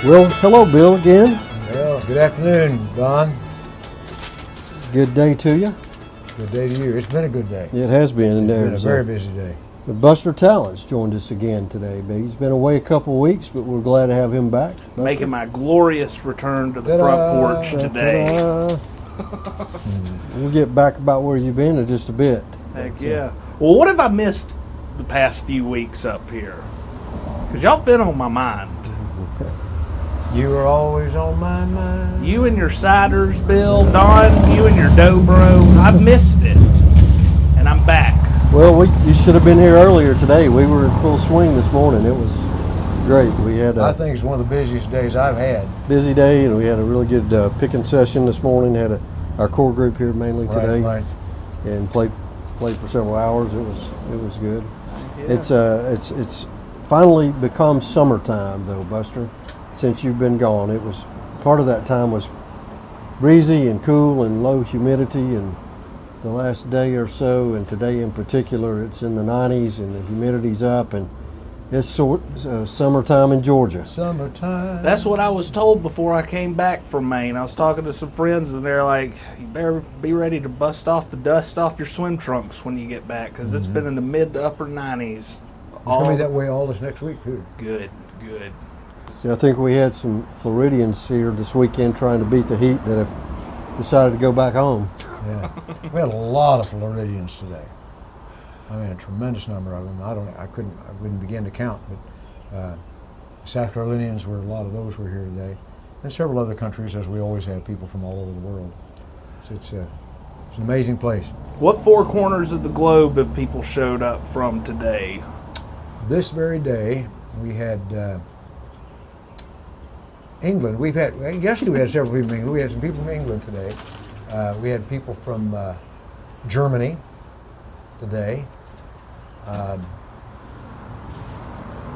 Well, hello, Bill, again. Well, good afternoon, Don. Good day to you. Good day to you. It's been a good day. It has been. It's been a very busy day. Buster Talents joined us again today, but he's been away a couple of weeks, but we're glad to have him back. Buster. Making my glorious return to the front porch today. We'll get back about where you've been in just a bit. Heck yeah. Well, what have I missed the past few weeks up here? Because y'all have been on my mind. You were always on my mind. You and your ciders, Bill, Don, you and your dobro. I've missed it. And I'm back. Well, you should have been here earlier today. We were in full swing this morning. It was great. We had I think it's one of the busiest days I've had. Busy day, and we had a really good picking session this morning. Had our core group here mainly today, Right. and played for several hours. It was good. Yeah. It's finally become summertime though, Buster. Since you've been gone, it was part of that time was breezy and cool and low humidity, and the last day or so, and today in particular, it's in the 90s and the humidity's up, and it's summertime in Georgia. Summertime. That's what I was told before I came back from Maine. I was talking to some friends, and they're like, you better be ready to bust off the dust off your swim trunks when you get back, because it's been in the mid to upper 90s. It's going to be that way all this next week, too. Good. Yeah, I think we had some Floridians here this weekend trying to beat the heat that have decided to go back home. Yeah. We had a lot of Floridians today. I mean, a tremendous number of them. I wouldn't begin to count, but South Carolinians a lot of those were here today. And several other countries, as we always have people from all over the world. So it's an amazing place. What four corners of the globe have people showed up from today? This very day, we had England. Yesterday we had several people from England. We had some people from England today. We had people from Germany today.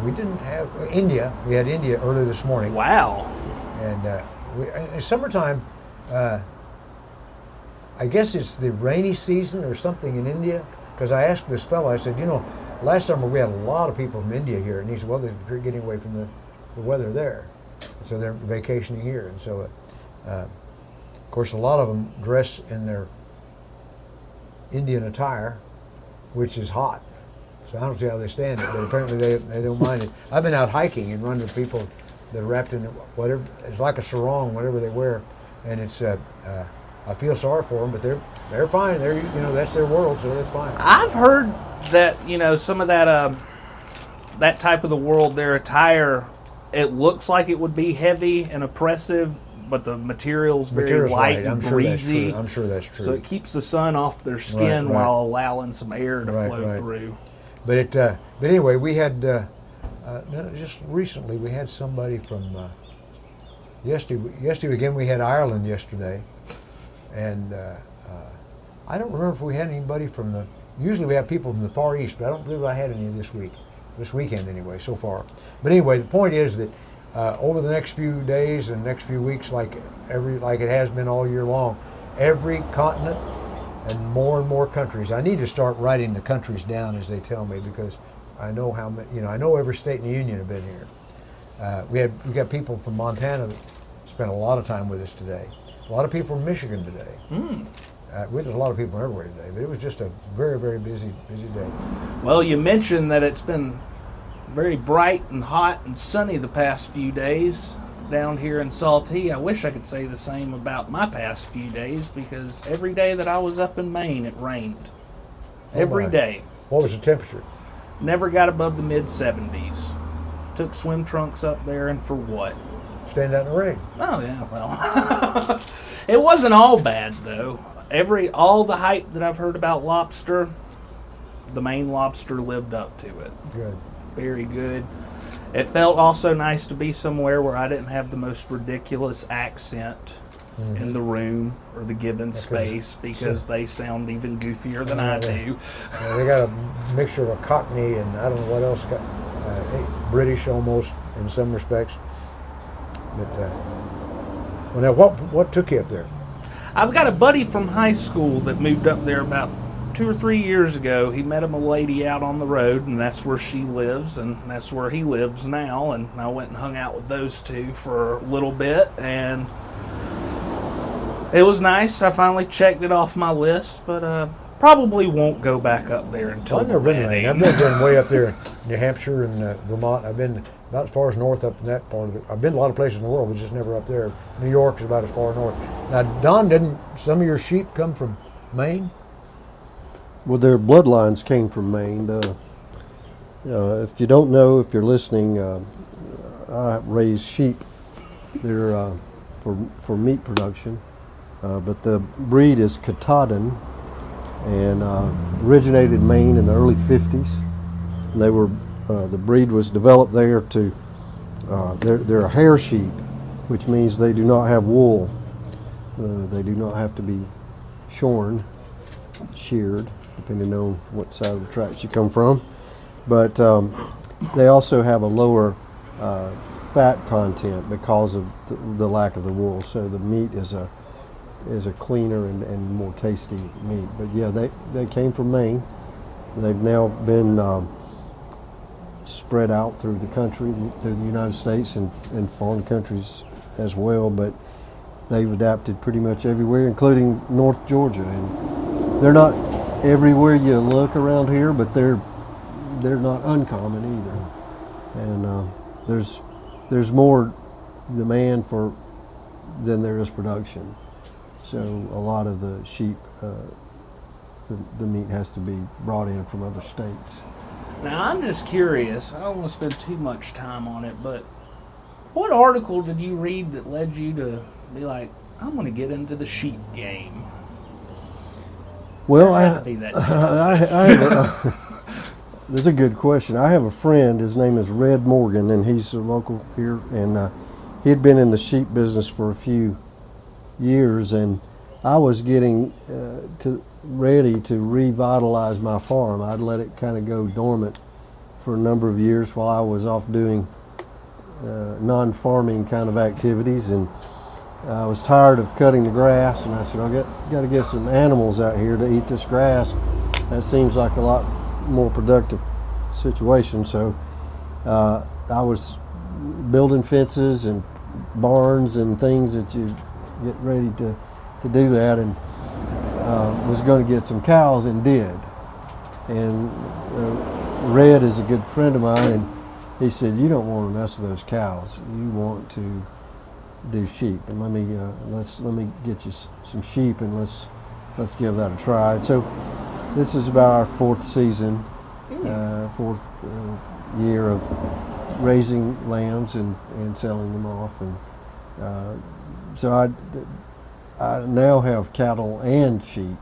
We didn't have India. We had India early this morning. Wow. And in summertime, I guess it's the rainy season or something in India. Because I asked this fellow, I said, last summer we had a lot of people from India here. And he said, well, they're getting away from the weather there. So they're vacationing here. And so, of course, a lot of them dress in their Indian attire, which is hot. So I don't see how they stand it, but apparently they don't mind it. I've been out hiking and run into people that are wrapped in whatever, it's like a sarong, whatever they wear. And it's, I feel sorry for them, but they're fine. That's their world, so that's fine. I've heard that, some of that, that type of the world, their attire, it looks like it would be heavy and oppressive, but the material's very light and breezy. I'm sure that's true. So it keeps the sun off their skin while allowing some air to flow through. But anyway, we had just recently we had somebody from yesterday again. We had Ireland yesterday, and I don't remember if we had anybody from the. Usually we have people from the Far East, but I don't believe I had any this weekend anyway, so far. But anyway, the point is that over the next few days and next few weeks, like it has been all year long, every continent and more countries. I need to start writing the countries down as they tell me, because I know how many. I know every state in the union have been here. We got people from Montana that spent a lot of time with us today. A lot of people from Michigan today. We had a lot of people everywhere today, but it was just a very, very busy day. Well, you mentioned that it's been very bright and hot and sunny the past few days down here in Saltee. I wish I could say the same about my past few days, because every day that I was up in Maine, it rained. Every day. What was the temperature? Never got above the mid-70s. Took swim trunks up there, and for what? Stand out in the rain. Oh, yeah, well. It wasn't all bad, though. All the hype that I've heard about lobster, the Maine lobster lived up to it. Good. Very good. It felt also nice to be somewhere where I didn't have the most ridiculous accent in the room or the given space, because they sound even goofier than I do. They got a mixture of a Cockney and I don't know what else, British almost in some respects. But now what took you up there? I've got a buddy from high school that moved up there about 2 or 3 years ago, he met him a lady out on the road, and that's where she lives, and that's where he lives now. And I went and hung out with those two for a little bit, and it was nice. I finally checked it off my list, but probably won't go back up there until I've never been to wedding. Maine. I've never been way up there in New Hampshire and Vermont. I've been about as far as north up in that part of it. I've been to a lot of places in the world, but just never up there. New York is about as far north. Now, Don, didn't some of your sheep come from Maine? Well, their bloodlines came from Maine. If you don't know, if you're listening, I raise sheep. They're for meat production, but the breed is Katahdin, and originated in Maine in the early 50s. And they were the breed was developed there to. They're a hair sheep, which means they do not have wool. They do not have to be shorn, sheared, depending on what side of the tracks you come from. But they also have a lower fat content because of the lack of the wool. So the meat is a cleaner and more tasty meat. But yeah, they came from Maine. They've now been spread out through the country, through the United States and foreign countries as well. But they've adapted pretty much everywhere, including North Georgia. And they're not everywhere you look around here, but they're not uncommon either. And there's more demand for than there is production. So a lot of the sheep, the meat has to be brought in from other states. Now, I'm just curious. I don't want to spend too much time on it, but what article did you read that led you to be like, I'm going to get into the sheep game? Well, There had to be that that's a good question. I have a friend, his name is Red Morgan, and he's a local here, and he had been in the sheep business for a few years, and I was getting ready to revitalize my farm. I'd let it kind of go dormant for a number of years while I was off doing non-farming kind of activities, and I was tired of cutting the grass, and I said, I got to get some animals out here to eat this grass. That seems like a lot more productive situation. So I was building fences and barns and things that you get ready to do that, and was going to get some cows and did. And Red is a good friend of mine, and he said, you don't want to mess with those cows. You want to do sheep, and let me get you some sheep, and let's give that a try. And so this is about our fourth season, fourth year of raising lambs and selling them off, and so I now have cattle and sheep,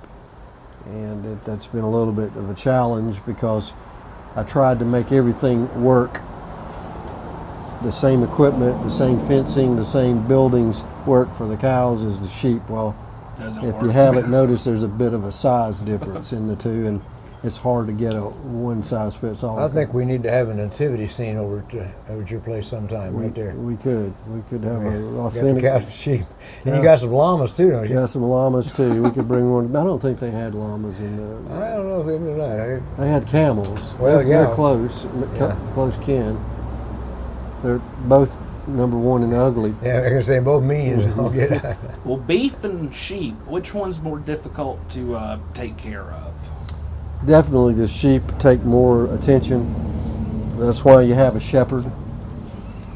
and that's been a little bit of a challenge because I tried to make everything work. The same equipment, the same fencing, the same buildings work for the cows as the sheep. Well, if you haven't noticed, there's a bit of a size difference in the two, and it's hard to get a one-size-fits-all. I think we need to have a nativity scene over at your place sometime, right there. We could have an Got authentic. the cows and sheep. And you got some llamas too, don't you? Got some llamas too. We could bring one. I don't think they had llamas in the. I don't know if they did or not. They had camels. Well, They're yeah. close, Yeah. close kin. They're both number one and ugly. Yeah, they're gonna say both means. I'll get it. Well, beef and sheep, which one's more difficult to take care of? Definitely, the sheep take more attention. That's why you have a shepherd.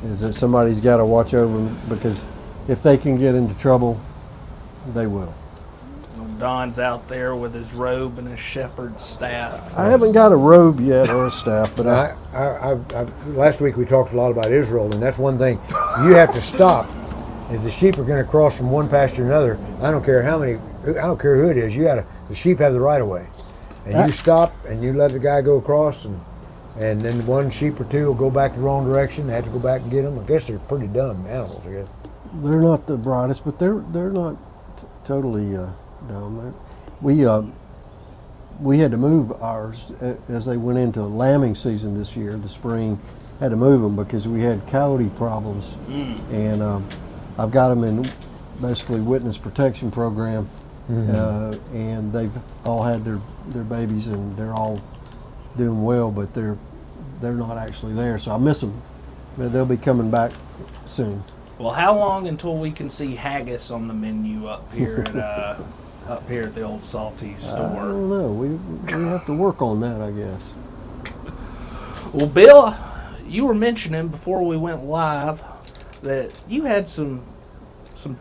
Is that somebody's got to watch over them, because if they can get into trouble, they will. Don's out there with his robe and his shepherd's staff. I haven't got a robe yet or a staff, but Last week we talked a lot about Israel, and that's one thing you have to stop. If the sheep are going to cross from one pasture to another, I don't care who it is. The sheep have the right of way, and you stop and you let the guy go across, and then one sheep or two will go back the wrong direction. They have to go back and get them. I guess they're pretty dumb animals, I guess. they're not the brightest, but they're not totally dumb. We had to move ours as they went into lambing season this year. The spring had to move them because we had coyote problems, and I've got them in basically witness protection program and they've all had their babies, and they're all doing well, but they're not actually there. So I miss them. But they'll be coming back soon. Well, how long until we can see haggis on the menu up here at the old Salty I store? don't know. We have to work on that, I guess. Well, Bill, you were mentioning before we went live that you had some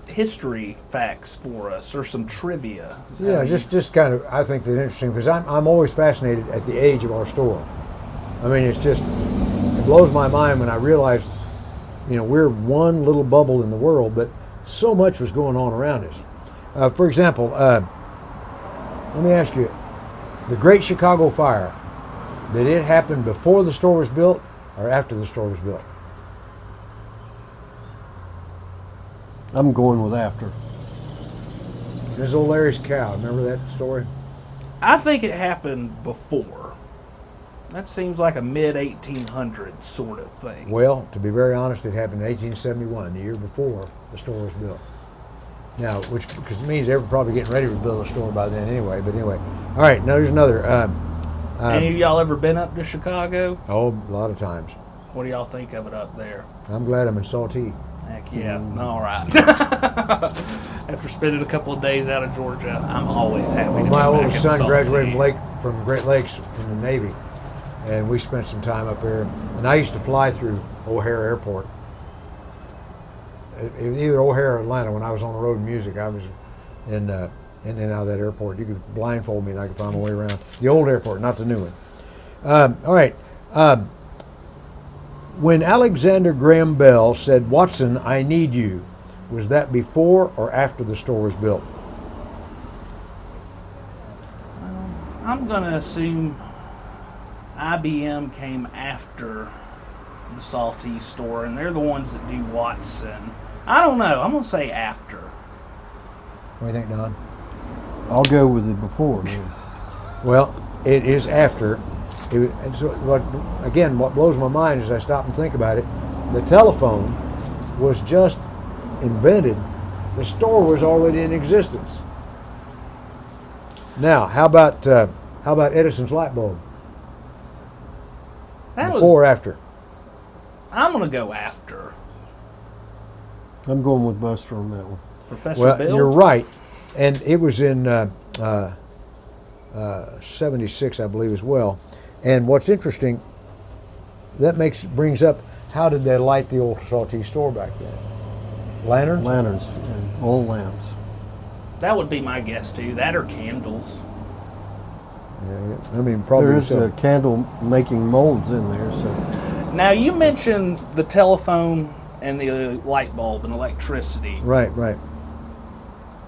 history facts for us, or some trivia. Yeah, just kind of, I think that's interesting, because I'm always fascinated at the age of our store. I mean, it blows my mind when I realize, we're one little bubble in the world, but so much was going on around us. For example, let me ask you, the Great Chicago Fire, did it happen before the store was built or after the store was built? I'm going with after. There's old Larry's cow. Remember that story? I think it happened before. That seems like a mid-1800s sort of thing. Well, to be very honest, it happened in 1871, the year before the store was built. Now, because it means they were probably getting ready to build a store by then anyway. But anyway, all right. Now there's another. Any of y'all ever been up to Chicago? Oh, a lot of times. What do y'all think of it up there? I'm glad I'm in Saltee. Heck yeah. All right. After spending a couple of days out of Georgia, I'm always happy to be My back oldest in son Salty. graduated from Great Lakes in the Navy, and we spent some time up there. And I used to fly through O'Hare Airport. It was either O'Hare or Atlanta. When I was on the road in music, I was in and out of that airport. You could blindfold me and I could find my way around. The old airport, not the new one. All right. When Alexander Graham Bell said, "Watson, I need you," was that before or after the store was built? I'm going to assume IBM came after the Salty store, and they're the ones that do Watson. I don't know. I'm going to say after. What do you think, Don? I'll go with it before. Man. Well, it is after. What blows my mind is I stop and think about it. The telephone was just invented. The store was already in existence. Now, how about Edison's light bulb? Before or after? I'm going to go after. I'm going with Buster on that one. Professor Bill? You're right. And it was in 76, I believe, as well. And what's interesting, that brings up, how did they light the old Saltee store back then? Lanterns? Lanterns and oil lamps. That would be my guess, too. That or candles. Yeah, I mean, probably There is so. candle making molds in there, so Now, you mentioned the telephone and the light bulb and electricity. Right, right.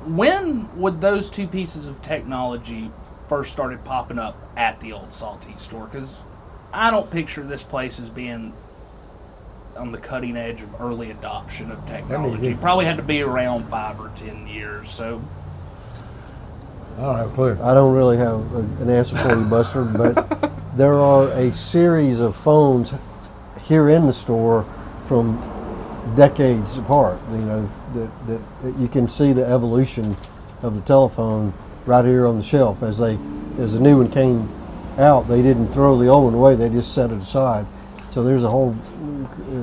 When would those two pieces of technology first started popping up at the old Salty store? Because I don't picture this place as being on the cutting edge of early adoption of technology. Probably had to be around 5 or 10 years. So I don't have a clue. I don't really have an answer for you, Buster, but there are a series of phones here in the store from decades apart. That you can see the evolution of the telephone right here on the shelf. As the new one came out, they didn't throw the old one away; they just set it aside. So there's a whole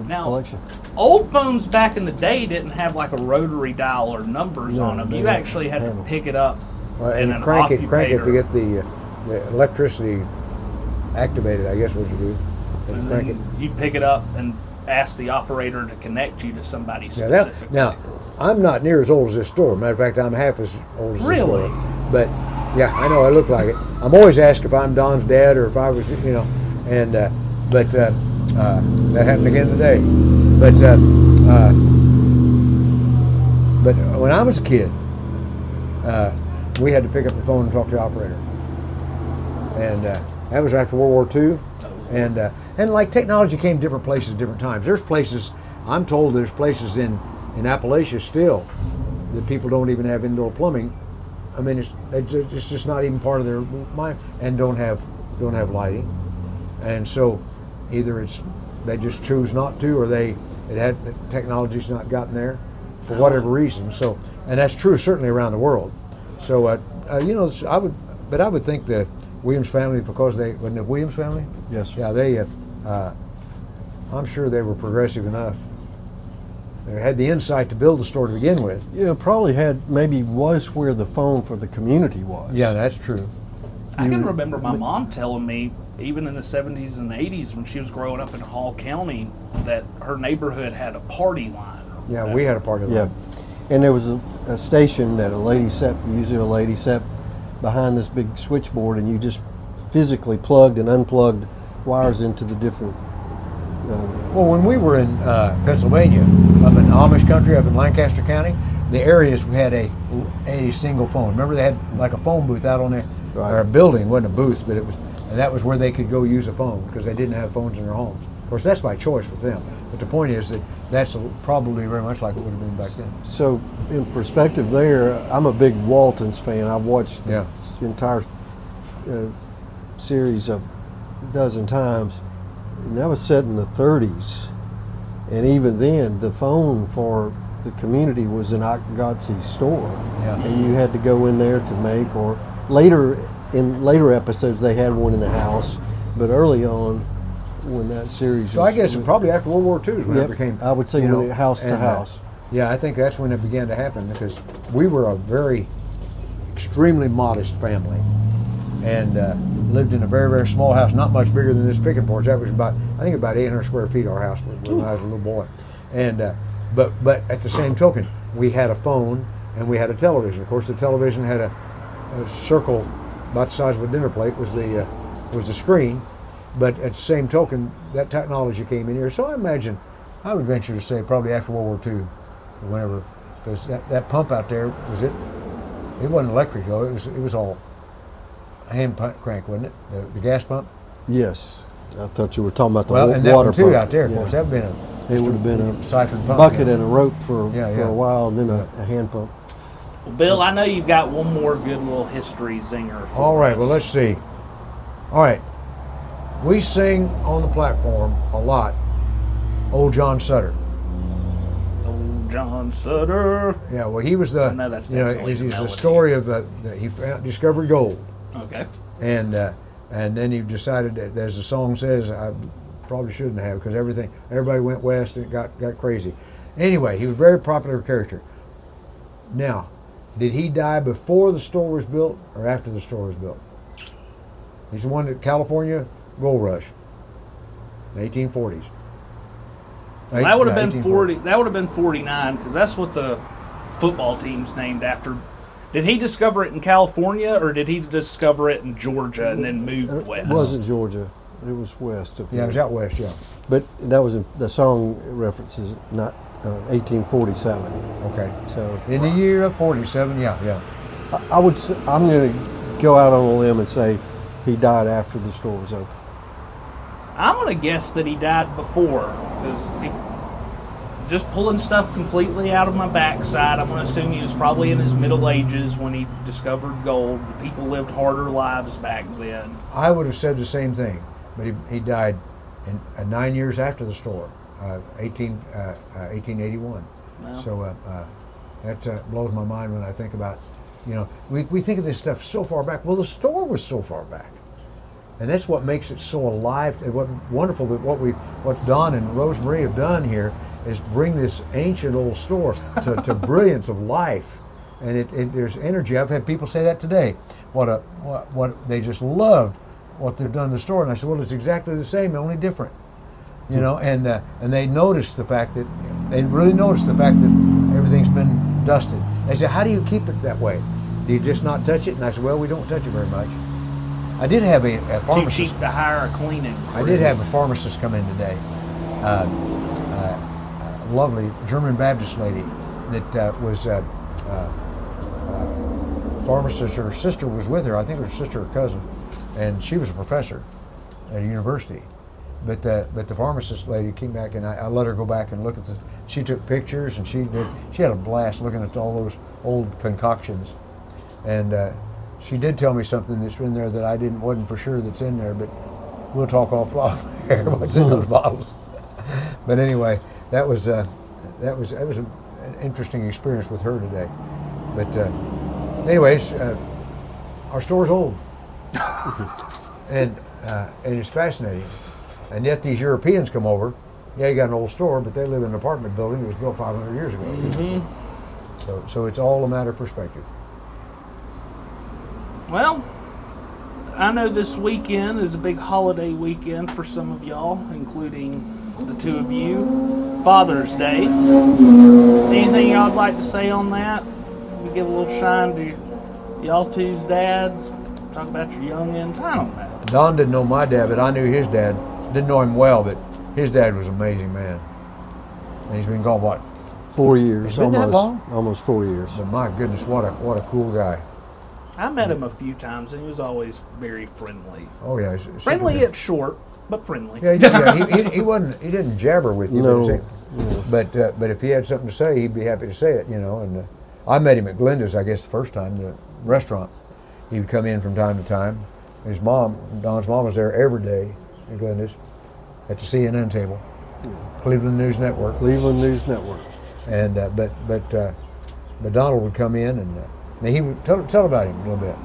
collection. Old phones back in the day didn't have like a rotary dial or numbers on them. they You didn't actually had to handle. pick it up And in you an crank it to occupator. get the electricity activated, I guess what you do. And Crank it. then you'd pick it up and ask the operator to connect you to somebody Yeah, specifically. now, I'm not near as old as this store. Matter of fact, I'm half as old as this Really? store. But yeah, I know I look like it. I'm always asked if I'm Don's dad or if I was, and but that happened again today. But when I was a kid, we had to pick up the phone and talk to the operator, and that was after World War II. And like technology came different places at different times. There's places, I'm told there's places in Appalachia still that people don't even have indoor plumbing. I mean, it's just not even part of their mind, and don't have lighting. And so either they just choose not to, or the technology's not gotten there for whatever reason. So, and that's true certainly around the world. So you know, I would think the Williams family, because they wasn't it Williams family. Yes, sir. Yeah, they. I'm sure they were progressive enough. They had the insight to build the store to begin with. Probably maybe was where the phone for the community was. Yeah, that's true. I can remember my mom telling me, even in the 70s and the 80s when she was growing up in Hall County, that her neighborhood had a party line. Yeah, we had a part of Yeah, that. and there was a station that usually a lady sat behind this big switchboard, and you just physically plugged and unplugged wires into the different. Well, when we were in Pennsylvania, up in Amish country, up in Lancaster County, the areas had a single phone. Remember, they had like a phone booth out on there, Right. or a building. It wasn't a booth, but and that was where they could go use a phone because they didn't have phones in their homes. Of course, that's by choice with them. But the point is that that's probably very much like it would have been back then. So, in perspective, I'm a big Waltons fan. I've watched the Yeah. entire series a dozen times, and that was set in the 30s. And even then, the phone for the community was in Akgatsi store, Yeah. and you had to go in there to make. Or later episodes, they had one in the house, but early on, when that series. So I guess probably after World War II is when Yep, it became. I would say you know, when it house to and, house. Yeah, I think that's when it began to happen because we were a very extremely modest family and lived in a very, very small house, not much bigger than this picking porch. That was about 800 square feet, our house when I was a little boy. And but at the same token, we had a phone and we had a television. Of course, the television had a circle about the size of a dinner plate was the screen. But at the same token, that technology came in here. So I would venture to say probably after World War II, or whenever, because that pump out there it wasn't electric though. It was all hand pump crank, wasn't it? The gas pump. Yes, I thought you were talking about the And that water one too pump. out there, of Yeah. course, that would have been It would have been a siphon pump. bucket yeah. and a rope for Yeah, a while, and then a hand pump. Well, Bill, I know you've got one more good little history zinger for All right, us. well, let's see. All right, we sing on the platform a lot. Old John Sutter. Old John Sutter. Yeah, well, he was the. No, that's you know, definitely he's the the melody. story of he discovered gold. Okay. And then he decided that, as the song says, I probably shouldn't have because everybody went west and it got crazy. Anyway, he was a very popular character. Now, did he die before the store was built or after the store was built? He's the one that California Gold Rush, the 1840s. Well, that would have been 1840. 40. That would have been 49 because that's what the football team's named after. Did he discover it in California or did he discover it in Georgia and then moved It west? wasn't Georgia; it was west of. Yeah, it was out west. Yeah. But that was the song references not 1847. Okay. So In the year of 47. Yeah. I would. I'm going to go out on a limb and say he died after the store was open. I'm going to guess that he died before because he just pulling stuff completely out of my backside. I'm going to assume he was probably in his middle ages when he discovered gold. People lived harder lives back then. I would have said the same thing, but he died in 9 years after the store, 1881. Wow. So that blows my mind when I think about, we think of this stuff so far back. Well, the store was so far back, and that's what makes it so alive. And what wonderful that what Don and Rosemarie have done here is bring this ancient old store to brilliance of life, and there's energy. I've had people say that today. What they just loved what they've done to the store, and I said, well, it's exactly the same, only different. And they noticed the fact that everything's been dusted. They said, how do you keep it that way? Do you just not touch it? And I said, well, we don't touch it very much. I did have a Too pharmacist. cheap to hire a cleaning crew. I did have a pharmacist come in today. Lovely German Baptist lady that was a pharmacist. Her sister was with her. I think it was her sister or cousin, and she was a professor at a university. But the pharmacist lady came back, and I let her go back and look at she took pictures, and she had a blast looking at all those old concoctions. And she did tell me something that's in there that I wasn't for sure that's in there, but we'll talk off air what's in those bottles. But anyway, that was an interesting experience with her today. But anyways, our store's old, and it's fascinating. And yet these Europeans come over. Yeah, you got an old store, but they live in an apartment building that was built 500 years ago. Mm-hmm. So it's all a matter of perspective. Well, I know this weekend is a big holiday weekend for some of y'all, including the two of you. Father's Day. Anything y'all would like to say on that? We give a little shine to y'all two's dads. Talk about your youngins. I don't know. Don didn't know my dad, but I knew his dad. Didn't know him well, but his dad was an amazing man. And he's been gone, what? 4 years, It's been that long? almost 4 years. But my goodness, what a cool guy. I met him a few times, and he was always very friendly. Oh yeah, Friendly at short, but friendly. Yeah, he wasn't. He didn't jabber with you. No. But if he had something to say, he'd be happy to say it. And I met him at Glenda's, I guess, the first time, the restaurant. He would come in from time to time. His mom, Don's mom, was there every day at Glenda's at the CNN table, Cleveland News Network. Cleveland News Network. And but Donald would come in and he would tell about him a little bit.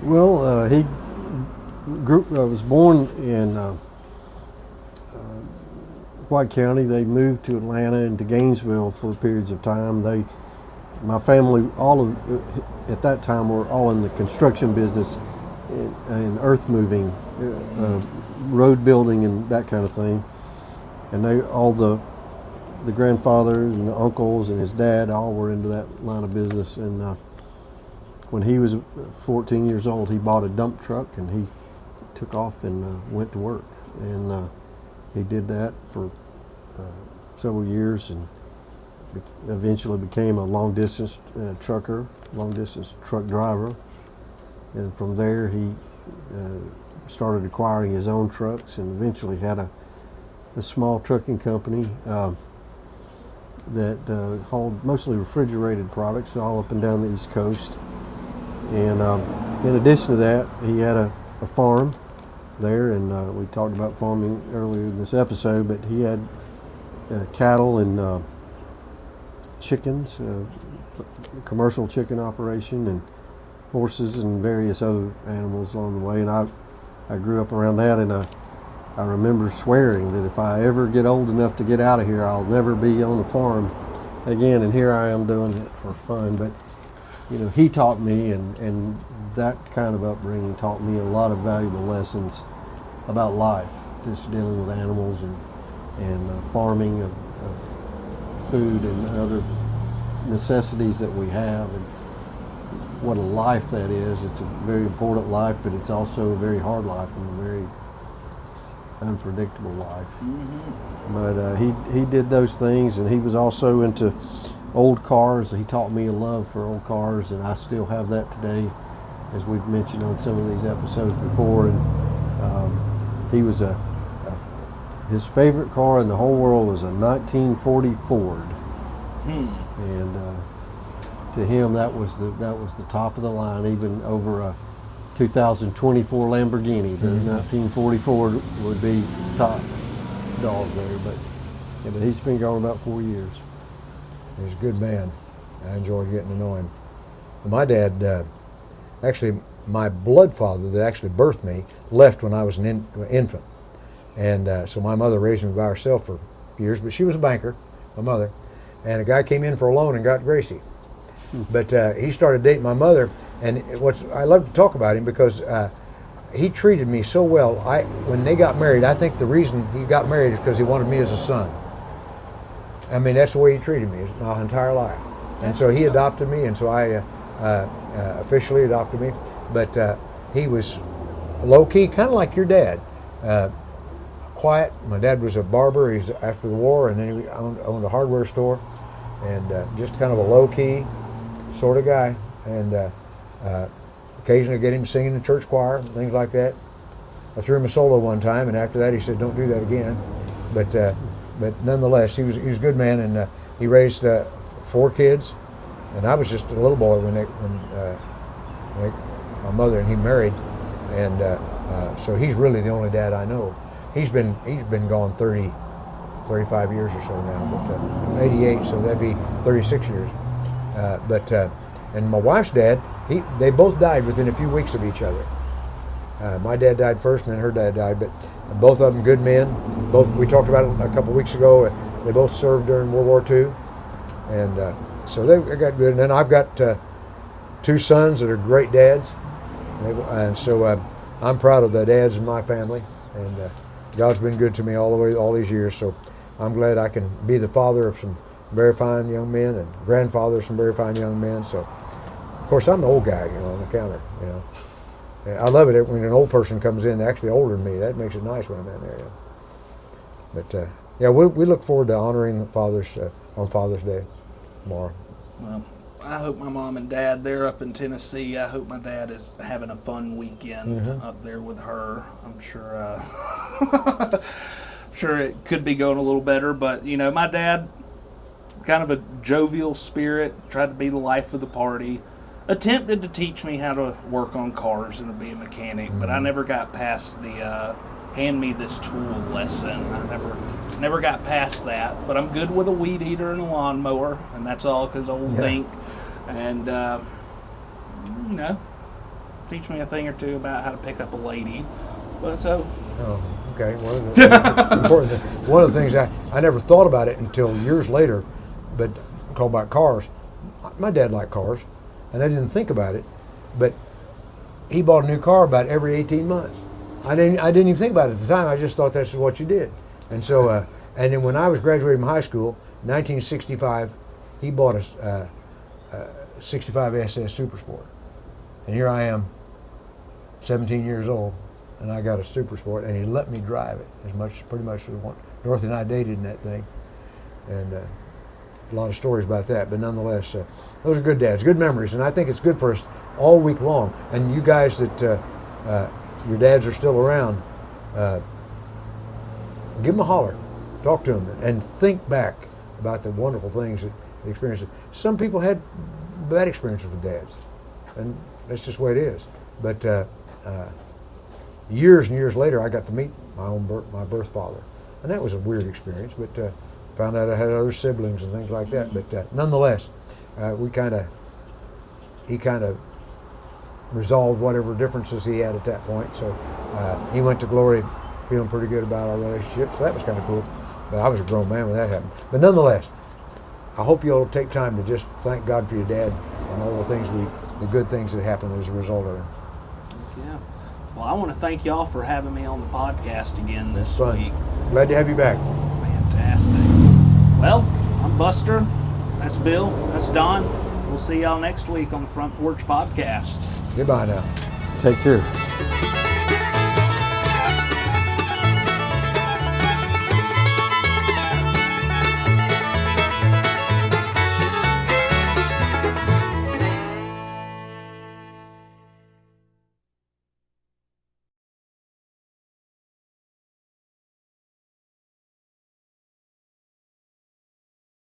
Well, he was born in White County. They moved to Atlanta and to Gainesville for periods of time. My family, at that time, were all in the construction business and earth moving, road building and that kind of thing. And the grandfathers and the uncles and his dad all were into that line of business. And when he was 14 years old, he bought a dump truck and he took off and went to work. And he did that for several years and eventually became a long-distance trucker, long-distance truck driver. And from there, he started acquiring his own trucks and eventually had a small trucking company that hauled mostly refrigerated products all up and down the East Coast. And in addition to that, he had a farm there, and we talked about farming earlier in this episode, but he had cattle and chickens, commercial chicken operation, and horses and various other animals along the way. And I grew up around that, and I remember swearing that if I ever get old enough to get out of here, I'll never be on the farm again. And here I am doing it for fun. But he taught me, and that kind of upbringing taught me a lot of valuable lessons about life, just dealing with animals and farming of food and other necessities that we have, and what a life that is. It's a very important life, but it's also a very hard life and a very unpredictable life. Mm-hmm. But he did those things, and he was also into old cars. He taught me a love for old cars, and I still have that today, as we've mentioned on some of these episodes before. And he was his favorite car in the whole world was a 1940 Ford. And to him, that was the top of the line, even over a 2024 Lamborghini. The 1940 Ford would be top dog there, but he's been gone about 4 years. He's a good man. I enjoyed getting to know him. My dad, actually, my blood father that actually birthed me left when I was an infant, and so my mother raised me by herself for years. But she was a banker, my mother, and a guy came in for a loan and got Gracie. But he started dating my mother, and I love to talk about him because he treated me so well. When they got married, I think the reason he got married is because he wanted me as a son. I mean, that's the way he treated me my entire life. And so he adopted me, and so I officially adopted me. But he was low-key, kind of like your dad. Quiet. My dad was a barber. He's after the war, and then he owned a hardware store, and just kind of a low-key sort of guy. And occasionally get him singing in the church choir, things like that. I threw him a solo one time, and after that he said, "Don't do that again." But nonetheless, he was a good man, and he raised 4 kids, and I was just a little boy when my mother and he married, and so he's really the only dad I know. He's been gone 35 years or so now, but 88, so that'd be 36 years. And my wife's dad, they both died within a few weeks of each other. My dad died first, and then her dad died. But both of them good men. Both, we talked about it a couple of weeks ago. They both served during World War II, and so they got good. And then I've got 2 sons that are great dads, and so I'm proud of the dads in my family. And God's been good to me all these years. So I'm glad I can be the father of some very fine young men and grandfather of some very fine young men. So, of course, I'm the old guy, on the counter, I love it when an old person comes in, actually older than me. That makes it nice when I'm in there. But yeah, we look forward to honoring the fathers on Father's Day tomorrow. Well, I hope my mom and dad, they're up in Tennessee. I hope my dad is having a fun weekend up there with her. I'm sure sure it could be going a little better, but my dad, kind of a jovial spirit, tried to be the life of the party. Attempted to teach me how to work on cars and to be a mechanic, but I never got past the hand me this tool lesson. I never got past that. But I'm good with a weed eater and a lawnmower, and that's all because old Dink. And teach me a thing or two about how to pick up a lady. But so. Oh, okay. One of the things I never thought about it until years later, but called about cars. My dad liked cars. And I didn't think about it, but he bought a new car about every 18 months. I didn't even think about it at the time. I just thought that's what you did. And so, and then when I was graduating from high school, 1965, he bought a 65 SS Super Sport. And here I am, 17 years old, and I got a Super Sport, and he let me drive it pretty much as we want. Dorothy and I dated in that thing, and a lot of stories about that, but nonetheless, those are good dads, good memories, and I think it's good for us all week long. And you guys that your dads are still around, give them a holler, talk to them, and think back about the wonderful things that they experienced. Some people had bad experiences with dads, and that's just the way it is. But years and years later, I got to meet my birth father, and that was a weird experience, but found out I had other siblings and things like that. But nonetheless, he kind of resolved whatever differences he had at that point. So he went to glory feeling pretty good about our relationship. So that was kind of cool. But I was a grown man when that happened. But nonetheless, I hope you'll take time to just thank God for your dad and all the good things that happened as a result of it. Yeah. Well, I want to thank y'all for having me on the podcast again this week. Glad to have you back. Fantastic. Well, I'm Buster. That's Bill. That's Don. We'll see y'all next week on the Front Porch Podcast. Goodbye now. Take care.